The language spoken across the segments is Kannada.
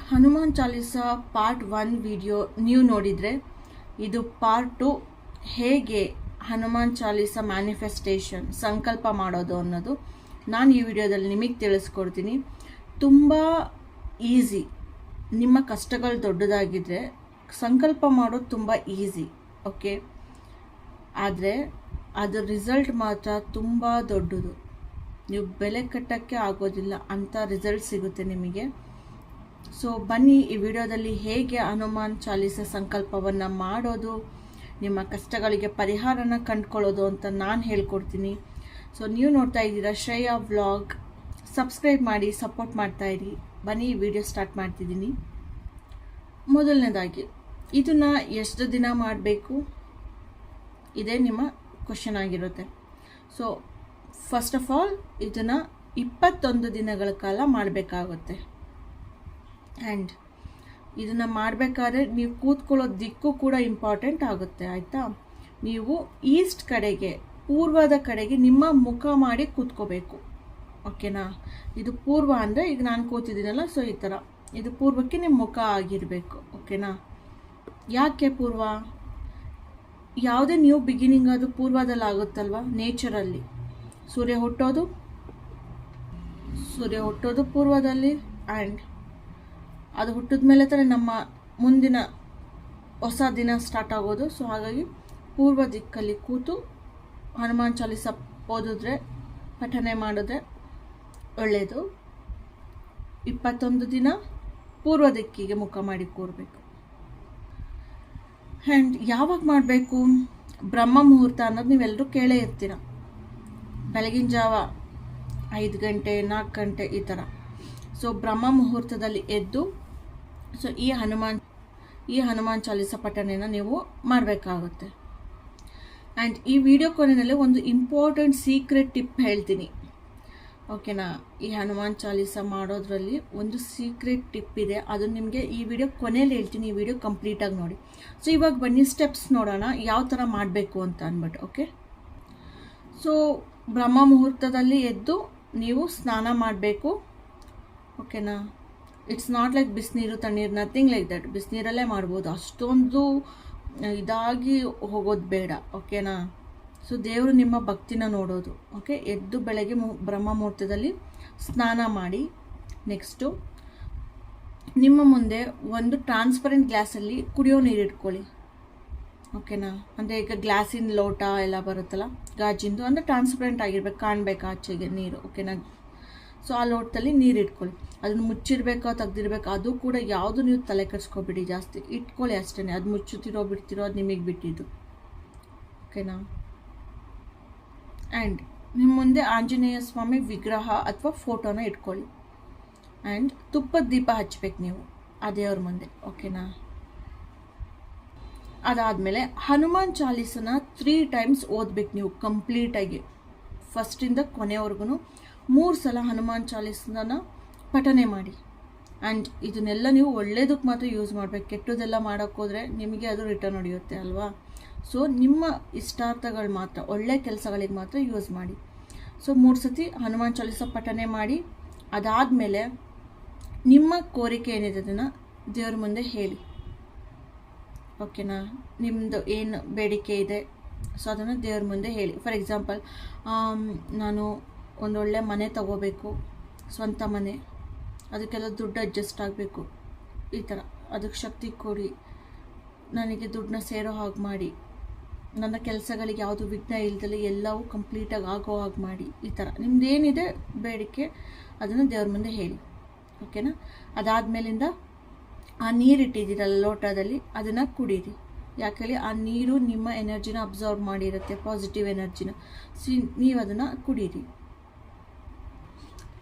ಹನುಮಾನ್ ಚಾಲಿಸ ಪಾರ್ಟ್ 1 ವಿಡಿಯೋ ನೀವು ನೋಡಿದರೆ ಇದು ಪಾರ್ಟ್ 2 ಹೇಗೆ ಹನುಮಾನ್ ಚಾಲಿಸ ಮ್ಯಾನಿಫೆಸ್ಟೇಷನ್ ಸಂಕಲ್ಪ ಮಾಡೋದು ಅನ್ನೋದು ನಾನು ಈ ವಿಡಿಯೋದಲ್ಲಿ ನಿಮಗೆ ತಿಳಿಸ್ಕೊಡ್ತೀನಿ. ತುಂಬ ಈಸಿ. ನಿಮ್ಮ ಕಷ್ಟಗಳು ದೊಡ್ಡದಾಗಿದ್ದರೆ ಸಂಕಲ್ಪ ಮಾಡೋದು ತುಂಬ ಈಸಿ, ಓಕೆ. ಆದರೆ ಅದರ ರಿಸಲ್ಟ್ ಮಾತ್ರ ತುಂಬ ದೊಡ್ಡದು. ನೀವು ಬೆಲೆ ಕಟ್ಟೋಕ್ಕೆ ಆಗೋದಿಲ್ಲ ಅಂಥ ರಿಸಲ್ಟ್ ಸಿಗುತ್ತೆ ನಿಮಗೆ. ಸೊ ಬನ್ನಿ, ಈ ವಿಡಿಯೋದಲ್ಲಿ ಹೇಗೆ ಹನುಮಾನ್ ಚಾಲಿಸ ಸಂಕಲ್ಪವನ್ನು ಮಾಡೋದು, ನಿಮ್ಮ ಕಷ್ಟಗಳಿಗೆ ಪರಿಹಾರನ ಕಂಡುಕೊಳ್ಳೋದು ಅಂತ ನಾನು ಹೇಳ್ಕೊಡ್ತೀನಿ. ಸೊ ನೀವು ನೋಡ್ತಾ ಇದ್ದೀರಾ ಶ್ರೇಯಾ ವ್ಲಾಗ್. ಸಬ್ಸ್ಕ್ರೈಬ್ ಮಾಡಿ, ಸಪೋರ್ಟ್ ಮಾಡ್ತಾ ಇರಿ. ಬನ್ನಿ, ಈ ವಿಡಿಯೋ ಸ್ಟಾರ್ಟ್ ಮಾಡ್ತಿದ್ದೀನಿ. ಮೊದಲನೇದಾಗಿ ಇದನ್ನು ಎಷ್ಟು ದಿನ ಮಾಡಬೇಕು, ಇದೇ ನಿಮ್ಮ ಕ್ವಶನ್ ಆಗಿರುತ್ತೆ. ಸೊ ಫಸ್ಟ್ ಆಫ್ ಆಲ್ ಇದನ್ನು 21 ದಿನಗಳ ಕಾಲ ಮಾಡಬೇಕಾಗುತ್ತೆ. ಆ್ಯಂಡ್ ಇದನ್ನು ಮಾಡಬೇಕಾದ್ರೆ ನೀವು ಕೂತ್ಕೊಳ್ಳೋ ದಿಕ್ಕು ಕೂಡ ಇಂಪಾರ್ಟೆಂಟ್ ಆಗುತ್ತೆ, ಆಯಿತಾ. ನೀವು ಈಸ್ಟ್ ಕಡೆಗೆ, ಪೂರ್ವದ ಕಡೆಗೆ ನಿಮ್ಮ ಮುಖ ಮಾಡಿ ಕೂತ್ಕೋಬೇಕು, ಓಕೆನಾ. ಇದು ಪೂರ್ವ ಅಂದರೆ ಈಗ ನಾನು ಕೂತಿದ್ದೀನಲ್ಲ, ಸೊ ಈ ಥರ ಇದು ಪೂರ್ವಕ್ಕೆ ನಿಮ್ಮ ಮುಖ ಆಗಿರಬೇಕು, ಓಕೆನಾ. ಯಾಕೆ ಪೂರ್ವ? ಯಾವುದೇ ನ್ಯೂ ಬಿಗಿನಿಂಗ್ ಅದು ಪೂರ್ವದಲ್ಲಿ ಆಗುತ್ತಲ್ವ, ನೇಚರಲ್ಲಿ. ಸೂರ್ಯ ಹುಟ್ಟೋದು ಪೂರ್ವದಲ್ಲಿ, ಆ್ಯಂಡ್ ಅದು ಹುಟ್ಟಿದ ಮೇಲೆ ತಾನೇ ನಮ್ಮ ಮುಂದಿನ ಹೊಸ ದಿನ ಸ್ಟಾರ್ಟ್ ಆಗೋದು. ಸೊ ಹಾಗಾಗಿ ಪೂರ್ವ ದಿಕ್ಕಲ್ಲಿ ಕೂತು ಹನುಮಾನ್ ಚಾಲಿಸ ಓದಿದ್ರೆ, ಪಠನೆ ಮಾಡಿದ್ರೆ ಒಳ್ಳೆಯದು. 21 ದಿನ ಪೂರ್ವ ದಿಕ್ಕಿಗೆ ಮುಖ ಮಾಡಿ ಕೂರಬೇಕು. ಆ್ಯಂಡ್ ಯಾವಾಗ ಮಾಡಬೇಕು? ಬ್ರಹ್ಮ ಮುಹೂರ್ತ ಅನ್ನೋದು ನೀವೆಲ್ಲರೂ ಕೇಳೇ ಇರ್ತೀರ. ಬೆಳಗಿನ ಜಾವ 5 ಗಂಟೆ 4 ಗಂಟೆ ಈ ಥರ. ಸೊ ಬ್ರಹ್ಮ ಮುಹೂರ್ತದಲ್ಲಿ ಎದ್ದು ಸೊ ಈ ಹನುಮಾನ್ ಚಾಲಿಸ ಪಠಣೆನ ನೀವು ಮಾಡಬೇಕಾಗುತ್ತೆ. ಆ್ಯಂಡ್ ಈ ವಿಡಿಯೋ ಕೊನೆಯಲ್ಲಿ ಒಂದು ಇಂಪಾರ್ಟೆಂಟ್ ಸೀಕ್ರೆಟ್ ಟಿಪ್ ಹೇಳ್ತೀನಿ, ಓಕೆನಾ. ಈ ಹನುಮಾನ್ ಚಾಲಿಸ ಮಾಡೋದ್ರಲ್ಲಿ ಒಂದು ಸೀಕ್ರೆಟ್ ಟಿಪ್ ಇದೆ, ಅದು ನಿಮಗೆ ಈ ವಿಡಿಯೋ ಕೊನೆಯಲ್ಲಿ ಹೇಳ್ತೀನಿ. ಈ ವಿಡಿಯೋ ಕಂಪ್ಲೀಟಾಗಿ ನೋಡಿ. ಸೊ ಇವಾಗ ಬನ್ನಿ ಸ್ಟೆಪ್ಸ್ ನೋಡೋಣ ಯಾವ ಥರ ಮಾಡಬೇಕು ಅಂತ ಅಂದ್ಬಿಟ್ಟು, ಓಕೆ. ಸೊ ಬ್ರಹ್ಮ ಮುಹೂರ್ತದಲ್ಲಿ ಎದ್ದು ನೀವು ಸ್ನಾನ ಮಾಡಬೇಕು, ಓಕೆನಾ. ಇಟ್ಸ್ ನಾಟ್ ಲೈಕ್ ಬಿಸಿನೀರು ತಣ್ಣೀರು, ನಥಿಂಗ್ ಲೈಕ್ ದಟ್. ಬಿಸಿನೀರಲ್ಲೇ ಮಾಡ್ಬೋದು, ಅಷ್ಟೊಂದು ಇದಾಗಿ ಹೋಗೋದು ಬೇಡ, ಓಕೆನಾ. ಸೊ ದೇವರು ನಿಮ್ಮ ಭಕ್ತಿನ ನೋಡೋದು, ಓಕೆ. ಎದ್ದು ಬೆಳಗ್ಗೆ ಬ್ರಹ್ಮ ಮುಹೂರ್ತದಲ್ಲಿ ಸ್ನಾನ ಮಾಡಿ, ನೆಕ್ಸ್ಟು ನಿಮ್ಮ ಮುಂದೆ ಒಂದು ಟ್ರಾನ್ಸ್ಪರೆಂಟ್ ಗ್ಲಾಸಲ್ಲಿ ಕುಡಿಯೋ ನೀರು ಇಟ್ಕೊಳ್ಳಿ, ಓಕೆನಾ. ಅಂದರೆ ಈಗ ಗ್ಲಾಸಿನ ಲೋಟ ಎಲ್ಲ ಬರುತ್ತಲ್ಲ, ಗಾಜಿಂದು, ಅಂದರೆ ಟ್ರಾನ್ಸ್ಪರೆಂಟ್ ಆಗಿರ್ಬೇಕು, ಕಾಣಬೇಕು ಆಚೆಗೆ ನೀರು, ಓಕೆನಾ. ಸೊ ಆ ಲೋಟದಲ್ಲಿ ನೀರು ಇಟ್ಕೊಳ್ಳಿ. ಅದನ್ನು ಮುಚ್ಚಿರ್ಬೇಕೋ ತೆಗ್ದಿರ್ಬೇಕು ಅದು ಕೂಡ ಯಾವುದು ನೀವು ತಲೆ ಕೆಡಿಸ್ಕೊಬಿಡಿ, ಜಾಸ್ತಿ ಇಟ್ಕೊಳ್ಳಿ ಅಷ್ಟೇ. ಅದು ಮುಚ್ಚುತ್ತಿರೋ ಬಿಡ್ತಿರೋ ಅದು ನಿಮಗೆ ಬಿಟ್ಟಿದ್ದು, ಓಕೆನಾ. ಆ್ಯಂಡ್ ನಿಮ್ಮ ಮುಂದೆ ಆಂಜನೇಯ ಸ್ವಾಮಿ ವಿಗ್ರಹ ಅಥವಾ ಫೋಟೋನ ಇಟ್ಕೊಳ್ಳಿ. ಆ್ಯಂಡ್ ತುಪ್ಪದ ದೀಪ ಹಚ್ಬೇಕು ನೀವು ಆ ದೇವ್ರ ಮುಂದೆ, ಓಕೆನಾ. ಅದಾದಮೇಲೆ ಹನುಮಾನ್ ಚಾಲಿಸನ 3 ಟೈಮ್ಸ್ ಓದ್ಬೇಕು ನೀವು ಕಂಪ್ಲೀಟಾಗಿ, ಫಸ್ಟಿಂದ ಕೊನೆವರೆಗೂ 3 ಸಲ ಹನುಮಾನ್ ಚಾಲಿಸನ ಪಠನೆ ಮಾಡಿ. ಆ್ಯಂಡ್ ಇದನ್ನೆಲ್ಲ ನೀವು ಒಳ್ಳೇದಕ್ಕೆ ಮಾತ್ರ ಯೂಸ್ ಮಾಡಬೇಕು. ಕೆಟ್ಟದೆಲ್ಲ ಮಾಡೋಕ್ಕೋದ್ರೆ ನಿಮಗೆ ಅದು ರಿಟರ್ನ್ ಹೊಡೆಯುತ್ತೆ ಅಲ್ವಾ. ಸೊ ನಿಮ್ಮ ಇಷ್ಟಾರ್ಥಗಳು ಮಾತ್ರ, ಒಳ್ಳೆ ಕೆಲಸಗಳಿಗೆ ಮಾತ್ರ ಯೂಸ್ ಮಾಡಿ. ಸೊ 3 ಸತಿ ಹನುಮಾನ್ ಚಾಲಿಸ ಪಠನೆ ಮಾಡಿ. ಅದಾದಮೇಲೆ ನಿಮ್ಮ ಕೋರಿಕೆ ಏನಿದೆ ಅದನ್ನು ದೇವ್ರ ಮುಂದೆ ಹೇಳಿ, ಓಕೆನಾ. ನಿಮ್ಮದು ಏನು ಬೇಡಿಕೆ ಇದೆ ಸೊ ಅದನ್ನು ದೇವ್ರ ಮುಂದೆ ಹೇಳಿ. ಫಾರ್ ಎಕ್ಸಾಂಪಲ್, ನಾನು ಒಂದೊಳ್ಳೆ ಮನೆ ತಗೋಬೇಕು, ಸ್ವಂತ ಮನೆ, ಅದಕ್ಕೆಲ್ಲ ದುಡ್ಡು ಅಡ್ಜಸ್ಟ್ ಆಗಬೇಕು, ಈ ಥರ ಅದಕ್ಕೆ ಶಕ್ತಿ ಕೊಡಿ, ನನಗೆ ದುಡ್ಡನ್ನ ಸೇರೋ ಹಾಗೆ ಮಾಡಿ, ನನ್ನ ಕೆಲಸಗಳಿಗೆ ಯಾವುದು ವಿಘ್ನ ಇಲ್ದಲೆ ಎಲ್ಲವೂ ಕಂಪ್ಲೀಟಾಗಿ ಆಗೋ ಹಾಗೆ ಮಾಡಿ, ಈ ಥರ ನಿಮ್ಮದೇನಿದೆ ಬೇಡಿಕೆ ಅದನ್ನು ದೇವ್ರ ಮುಂದೆ ಹೇಳಿ, ಓಕೆನಾ. ಅದಾದಮೇಲಿಂದ ಆ ನೀರಿಟ್ಟಿದ್ದೀರಲ್ಲ ಲೋಟದಲ್ಲಿ ಅದನ್ನು ಕುಡೀರಿ. ಯಾಕೇಳಿ ಆ ನೀರು ನಿಮ್ಮ ಎನರ್ಜಿನ ಅಬ್ಸರ್ವ್ ಮಾಡಿರುತ್ತೆ, ಪಾಸಿಟಿವ್ ಎನರ್ಜಿನ. ನೀವು ಅದನ್ನು ಕುಡೀರಿ.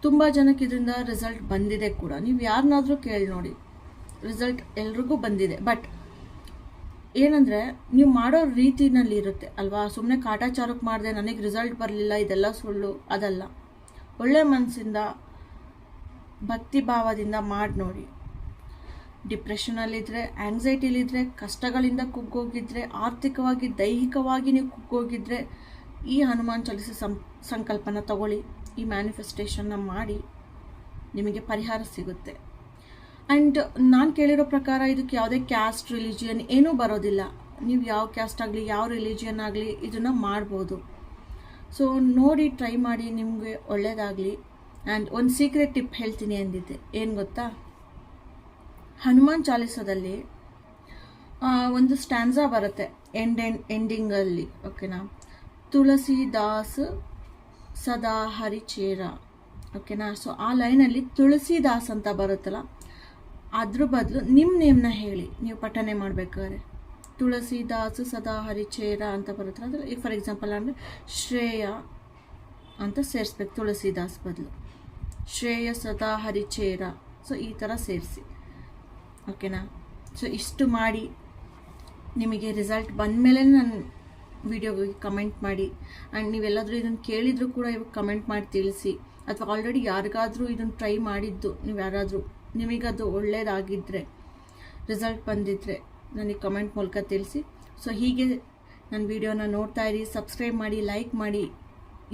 ತುಂಬ ಜನಕ್ಕೆ ಇದರಿಂದ ರಿಸಲ್ಟ್ ಬಂದಿದೆ ಕೂಡ. ನೀವು ಯಾರನ್ನಾದರೂ ಕೇಳಿ ನೋಡಿ, ರಿಸಲ್ಟ್ ಎಲ್ರಿಗೂ ಬಂದಿದೆ. ಬಟ್ ಏನಂದರೆ ನೀವು ಮಾಡೋ ರೀತಿನಲ್ಲಿ ಇರುತ್ತೆ ಅಲ್ವಾ. ಸುಮ್ಮನೆ ಕಾಟಾಚಾರಕ್ಕೆ ಮಾಡಿದೆ ನನಗೆ ರಿಸಲ್ಟ್ ಬರಲಿಲ್ಲ ಇದೆಲ್ಲ ಸುಳ್ಳು, ಅದಲ್ಲ. ಒಳ್ಳೆ ಮನಸ್ಸಿಂದ ಭಕ್ತಿ ಭಾವದಿಂದ ಮಾಡಿ ನೋಡಿ. ಡಿಪ್ರೆಷನಲ್ಲಿದ್ದರೆ, ಆ್ಯಂಗ್ಸೈಟಿಲಿದ್ದರೆ, ಕಷ್ಟಗಳಿಂದ ಕುಗ್ಗೋಗಿದ್ದರೆ, ಆರ್ಥಿಕವಾಗಿ ದೈಹಿಕವಾಗಿ ನೀವು ಕುಗ್ಗೋಗಿದ್ದರೆ ಈ ಹನುಮಾನ್ ಚಾಲಿಸ ಸಂಕಲ್ಪನ ತಗೊಳ್ಳಿ. ಈ ಮ್ಯಾನಿಫೆಸ್ಟೇಷನ್ನ ಮಾಡಿ, ನಿಮಗೆ ಪರಿಹಾರ ಸಿಗುತ್ತೆ. ಆ್ಯಂಡ್ ನಾನು ಕೇಳಿರೋ ಪ್ರಕಾರ ಇದಕ್ಕೆ ಯಾವುದೇ ಕ್ಯಾಸ್ಟ್ ರಿಲಿಜಿಯನ್ ಏನೂ ಬರೋದಿಲ್ಲ. ನೀವು ಯಾವ ಕ್ಯಾಸ್ಟ್ ಆಗಲಿ ಯಾವ ರಿಲಿಜಿಯನ್ ಆಗಲಿ ಇದನ್ನು ಮಾಡ್ಬೋದು. ಸೊ ನೋಡಿ ಟ್ರೈ ಮಾಡಿ, ನಿಮಗೆ ಒಳ್ಳೆಯದಾಗಲಿ. ಆ್ಯಂಡ್ ಒಂದು ಸೀಕ್ರೆಟ್ ಟಿಪ್ ಹೇಳ್ತೀನಿ ಅಂದಿದ್ದೆ, ಏನು ಗೊತ್ತಾ? ಹನುಮಾನ್ ಚಾಲಿಸದಲ್ಲಿ ಒಂದು ಸ್ಟ್ಯಾನ್ಸಾ ಬರುತ್ತೆ ಎಂಡಿಂಗಲ್ಲಿ, ಓಕೆನಾ? ತುಳಸಿದಾಸ್ ಸದಾ ಹರಿಚೇರ, ಓಕೆನಾ? ಸೊ ಆ ಲೈನಲ್ಲಿ ತುಳಸಿದಾಸ್ ಅಂತ ಬರುತ್ತಲ್ಲ, ಅದ್ರ ಬದಲು ನಿಮ್ಮ ನೇಮ್ನ ಹೇಳಿ ನೀವು ಪಠನೆ ಮಾಡಬೇಕಾದ್ರೆ. ತುಳಸಿದಾಸ್ ಸದಾ ಹರಿಚೇರ ಅಂತ ಬರುತ್ತಲ್ಲ, ಅಂದರೆ ಈಗ ಫಾರ್ ಎಕ್ಸಾಂಪಲ್ ಅಂದರೆ ಶ್ರೇಯ ಅಂತ ಸೇರಿಸ್ಬೇಕು, ತುಳಸಿದಾಸ್ ಬದಲು ಶ್ರೇಯ ಸದಾ ಹರಿಚೇರ. ಸೊ ಈ ಥರ ಸೇರಿಸಿ, ಓಕೆನಾ? ಸೊ ಇಷ್ಟು ಮಾಡಿ ನಿಮಗೆ ರಿಸಲ್ಟ್ ಬಂದಮೇಲೆ ನಾನು ವಿಡಿಯೋಗೆ ಕಮೆಂಟ್ ಮಾಡಿ. ಆ್ಯಂಡ್ ನೀವೆಲ್ಲಾದರೂ ಇದನ್ನು ಕೇಳಿದರೂ ಕೂಡ ಇವಾಗ ಕಮೆಂಟ್ ಮಾಡಿ ತಿಳಿಸಿ, ಅಥವಾ ಆಲ್ರೆಡಿ ಯಾರಿಗಾದರೂ ಇದನ್ನು ಟ್ರೈ ಮಾಡಿದ್ದು ನೀವು ಯಾರಾದರೂ ನಿಮಗದು ಒಳ್ಳೆಯದಾಗಿದ್ದರೆ, ರಿಸಲ್ಟ್ ಬಂದಿದ್ದರೆ ನನಗೆ ಕಮೆಂಟ್ ಮೂಲಕ ತಿಳಿಸಿ. ಸೊ ಹೀಗೆ ನನ್ನ ವಿಡಿಯೋನ ನೋಡ್ತಾ ಇರಿ, ಸಬ್ಸ್ಕ್ರೈಬ್ ಮಾಡಿ, ಲೈಕ್ ಮಾಡಿ,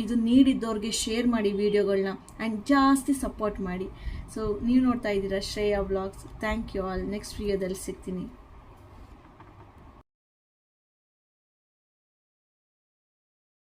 ಇದು ನೀಡಿದ್ದವ್ರಿಗೆ ಶೇರ್ ಮಾಡಿ ವಿಡಿಯೋಗಳನ್ನ, ಆ್ಯಂಡ್ ಜಾಸ್ತಿ ಸಪೋರ್ಟ್ ಮಾಡಿ. ಸೊ ನೀವು ನೋಡ್ತಾ ಇದ್ದೀರಾ Shreya vlogs. Thank you all. Next ವಿಡಿಯೋದಲ್ಲಿ ಸಿಗ್ತೀನಿ.